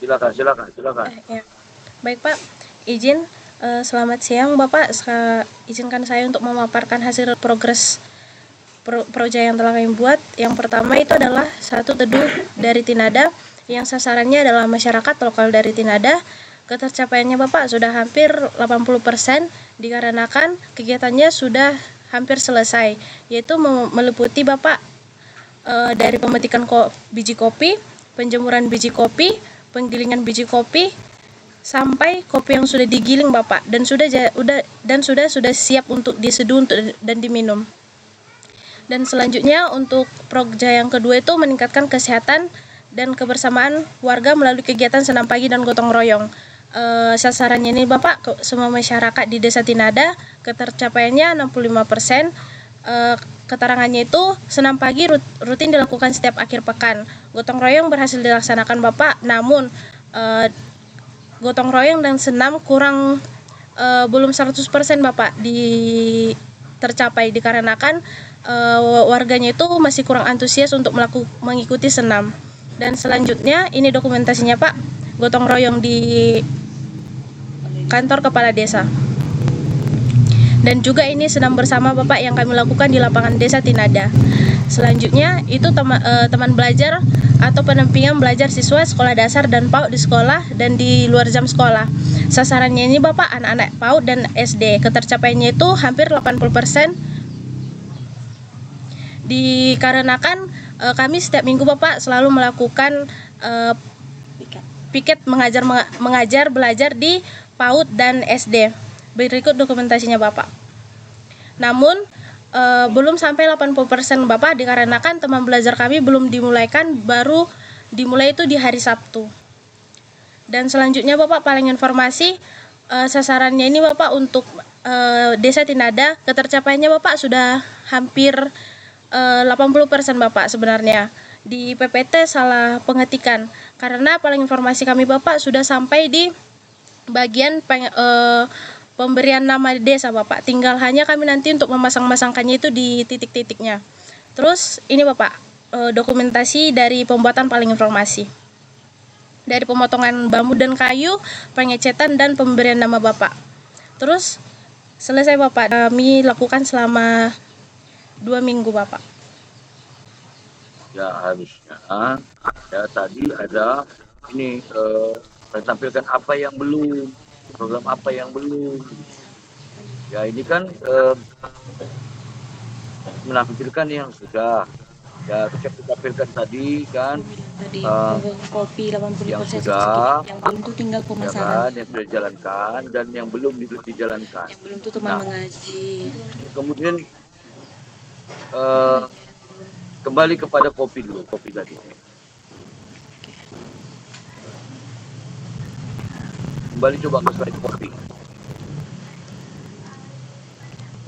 Silakan. Ya. Baik Pak, izin selamat siang Bapak. Izinkan saya untuk memaparkan hasil progres proja yang telah kami buat. Yang pertama itu adalah satu teduh dari Tinada yang sasarannya adalah masyarakat lokal dari Tinada. Ketercapaiannya Bapak sudah hampir 80% dikarenakan kegiatannya sudah hampir selesai, yaitu meliputi Bapak dari pemetikan biji kopi, penjemuran biji kopi, penggilingan biji kopi, sampai kopi yang sudah digiling Bapak dan sudah siap untuk diseduh dan diminum. Dan selanjutnya untuk proja yang kedua itu meningkatkan kesehatan dan kebersamaan warga melalui kegiatan senam pagi dan gotong royong. Sasarannya ini Bapak semua masyarakat di Desa Tinada, ketercapaiannya 65%. Keterangannya itu senam pagi rutin dilakukan setiap akhir pekan. Gotong royong berhasil dilaksanakan Bapak, namun gotong royong dan senam belum 100% Bapak tercapai dikarenakan warganya itu masih kurang antusias untuk mengikuti senam. Dan selanjutnya ini dokumentasinya Pak, gotong royong di kantor kepala desa. Dan juga ini senam bersama Bapak yang kami lakukan di lapangan Desa Tinada. Selanjutnya itu teman belajar atau pendampingan belajar siswa sekolah dasar dan PAUD di sekolah dan di luar jam sekolah. Sasarannya ini Bapak anak-anak PAUD dan SD. Ketercapaiannya itu hampir 80%. Dikarenakan kami setiap minggu Bapak selalu melakukan piket mengajar belajar di PAUD dan SD. Berikut dokumentasinya Bapak. Namun belum sampai 80% Bapak dikarenakan teman belajar kami belum dimulaikan, baru dimulai itu di hari Sabtu. Dan selanjutnya Bapak paling informasi sasarannya ini Bapak untuk Desa Tinada, ketercapaiannya Bapak sudah hampir 80% Bapak sebenarnya. Di PPT salah pengetikan karena paling informasi kami Bapak sudah sampai di bagian pemberian nama desa Bapak, tinggal hanya kami nanti untuk memasang-masangkannya itu di titik-titiknya. Terus ini Bapak dokumentasi dari pembuatan paling informasi dari pemotongan bambu dan kayu, pengecetan dan pemberian nama Bapak. Terus selesai Bapak, kami lakukan selama 2 minggu Bapak. Ya harusnya ya tadi ada ini tampilkan apa yang belum, program apa yang belum. Ya ini kan menampilkan yang sudah. Ya bisa ditampilkan tadi kan kopi 80% yang sudah, yang belum itu tinggal pemasaran. Ya kan, yang sudah dijalankan dan yang belum dijalankan. Yang belum itu teman mengaji. Kemudian kembali kepada kopi dulu, kopi tadi. Kembali coba ke slide kopi.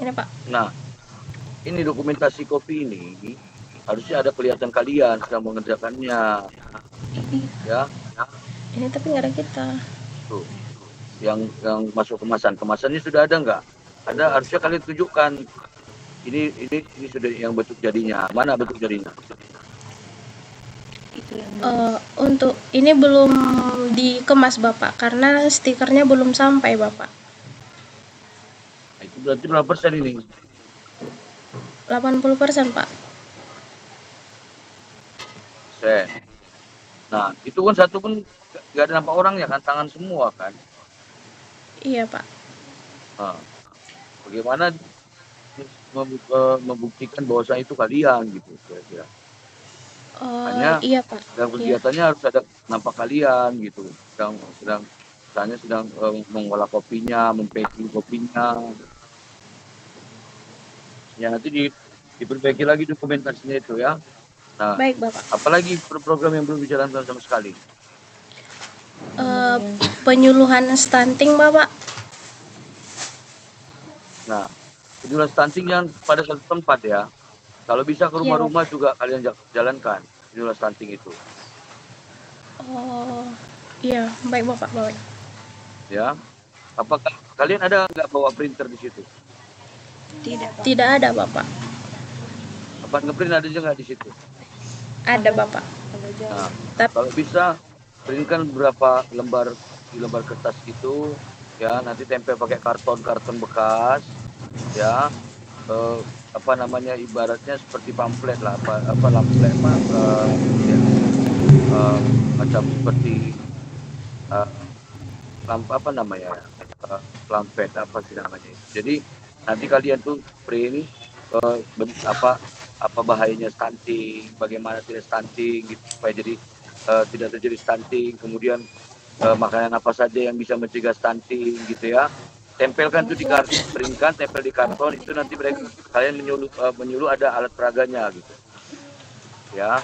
Ini Pak. Nah, ini dokumentasi kopi ini harusnya ada kelihatan kalian sedang mengerjakannya. Ya. Ini tapi nggak ada kita. Tuh. Yang masuk kemasannya sudah ada nggak? Ada, harusnya kalian tunjukkan. Ini sudah yang bentuk jadinya. Mana bentuk jadinya? Untuk ini belum dikemas Bapak karena stikernya belum sampai Bapak. Itu berarti berapa persen ini? 80% Pak. Nah itu kan satu pun nggak ada nampak orangnya kan, tangan semua kan? Iya Pak. Nah, bagaimana membuktikan bahwa itu kalian gitu kira-kira? Hanya iya Pak. dalam kegiatannya harus ada nampak kalian gitu, sedang mengolah kopinya, mempacking kopinya. Ya nanti diperbaiki lagi dokumentasinya itu ya. Nah, baik Bapak. Apalagi program yang belum dijalankan sama sekali? Penyuluhan stunting Bapak. Nah, penyuluhan stunting yang pada satu tempat ya. Kalau bisa ke rumah-rumah juga kalian jalankan penyuluhan stunting itu. Oh, iya, baik Bapak, baik. Ya, apakah kalian ada nggak bawa printer di situ? Tidak ada Bapak. Apa ngeprint ada juga nggak di situ? Ada Bapak. Nah, kalau bisa printkan beberapa lembar di lembar kertas itu, ya, nanti tempel pakai karton bekas, ya, apa namanya, ibaratnya seperti pamflet lah, pamflet ya, macam seperti apa namanya, pamflet apa sih namanya. Jadi nanti kalian tuh print apa bahayanya stunting, bagaimana tidak stunting gitu, supaya jadi tidak terjadi stunting, kemudian makanan apa saja yang bisa mencegah stunting gitu ya. Tempelkan itu di karton, printkan, tempel di karton, itu nanti kalian menyuruh ada alat peraganya gitu ya.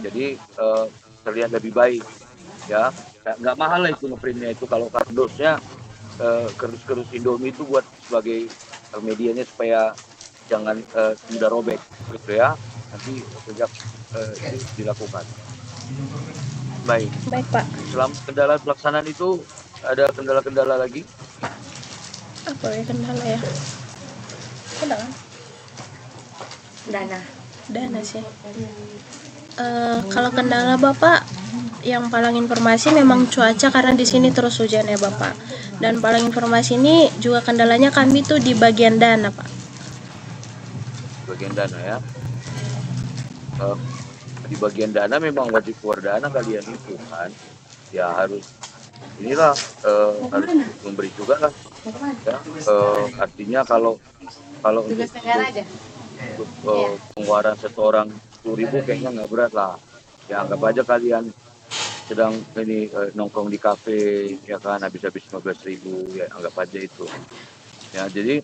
Jadi terlihat lebih baik ya. Nggak mahal lah itu ngeprintnya itu. Kalau kardusnya kerus-kerus Indomie itu buat sebagai medianya supaya jangan mudah robek gitu ya. Nanti sejak itu dilakukan. Baik Pak. selama kendala pelaksanaan itu ada kendala-kendala lagi? Apa ya kendala ya? Ada kan? Dana sih. Kalau kendala Bapak, yang paling informasi memang cuaca, karena di sini terus hujan ya Bapak. Dan paling informasi ini juga kendalanya kami tuh di bagian dana Pak. Bagian dana ya. Di bagian dana memang wajib keluar dana kalian itu kan. Ya harus inilah harus memberi juga lah. Ya, artinya kalau untuk pengeluaran setoran 10.000 kayaknya nggak berat lah. Ya anggap aja kalian sedang ini nongkrong di kafe ya kan, habis 15.000 ya, anggap aja itu. Ya jadi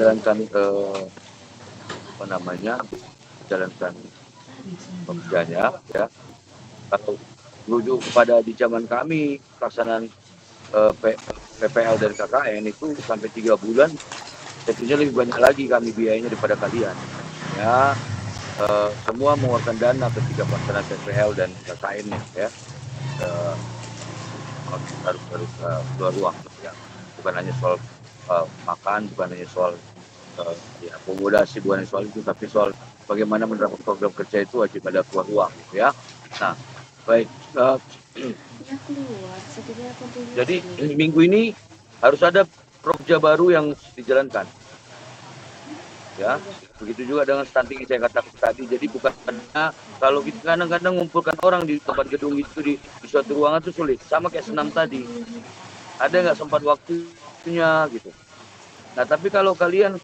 jalankan apa namanya, jalankan pekerjaannya ya. Kalau merujuk kepada di zaman kami pelaksanaan PPL dari KKN itu sampai 3 bulan, tentunya lebih banyak lagi kami biayanya daripada kalian ya. Semua mengeluarkan dana ketika pelaksanaan PPL dan KKN ya. Harus keluar uang ya. Bukan hanya soal makan, bukan hanya soal ya, akomodasi, bukan hanya soal itu, tapi soal bagaimana menerapkan program kerja itu wajib ada keluar uang gitu ya. Nah baik, jadi minggu ini harus ada program baru yang dijalankan ya. Begitu juga dengan stunting yang saya katakan tadi. Jadi bukan karena kalau kita kadang-kadang mengumpulkan orang di tempat gedung itu di suatu ruangan itu sulit, sama kayak senam tadi, ada nggak sempat waktunya gitu. Nah tapi kalau kalian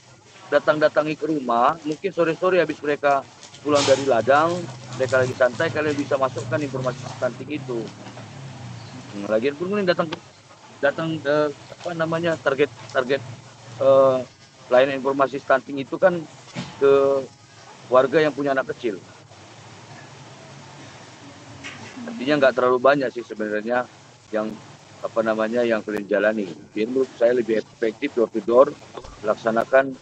datangi ke rumah, mungkin sore-sore habis mereka pulang dari ladang, mereka lagi santai, kalian bisa masukkan informasi stunting itu. Lagian pun datang apa namanya, target layanan informasi stunting itu kan ke warga yang punya anak kecil. Artinya nggak terlalu banyak sih sebenarnya yang apa namanya yang kalian jalani. Jadi menurut saya lebih efektif door to door melaksanakan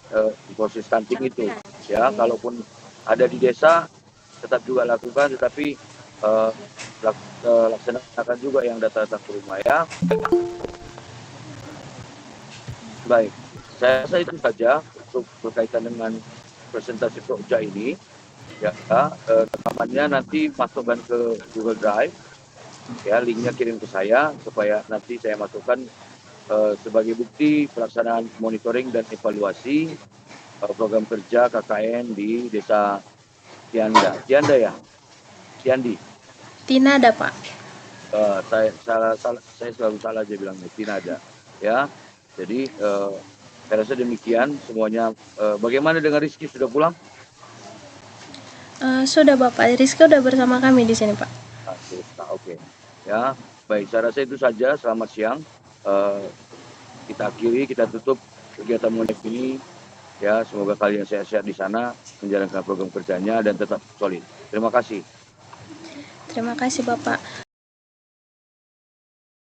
informasi stunting itu. Ya, kalaupun ada di desa tetap juga lakukan, tetapi laksanakan juga yang datang ke rumah ya. Baik, saya rasa itu saja untuk berkaitan dengan presentasi Prokja ini. Ya, rekamannya nanti masukkan ke Google Drive. Ya, linknya kirim ke saya supaya nanti saya masukkan sebagai bukti pelaksanaan monitoring dan evaluasi program kerja KKN di Desa Tianda ya, Tiandi. Tinada Pak. Saya selalu salah aja bilangnya Tinada ya. Jadi saya rasa demikian semuanya. Bagaimana dengan Rizky, sudah pulang? Sudah Bapak, Rizky sudah bersama kami di sini Pak. Oke. Ya, baik, saya rasa itu saja. Selamat siang. Kita akhiri, kita tutup kegiatan Monek ini. Ya, semoga kalian sehat-sehat di sana, menjalankan program kerjanya dan tetap solid. Terima kasih. Terima kasih Bapak.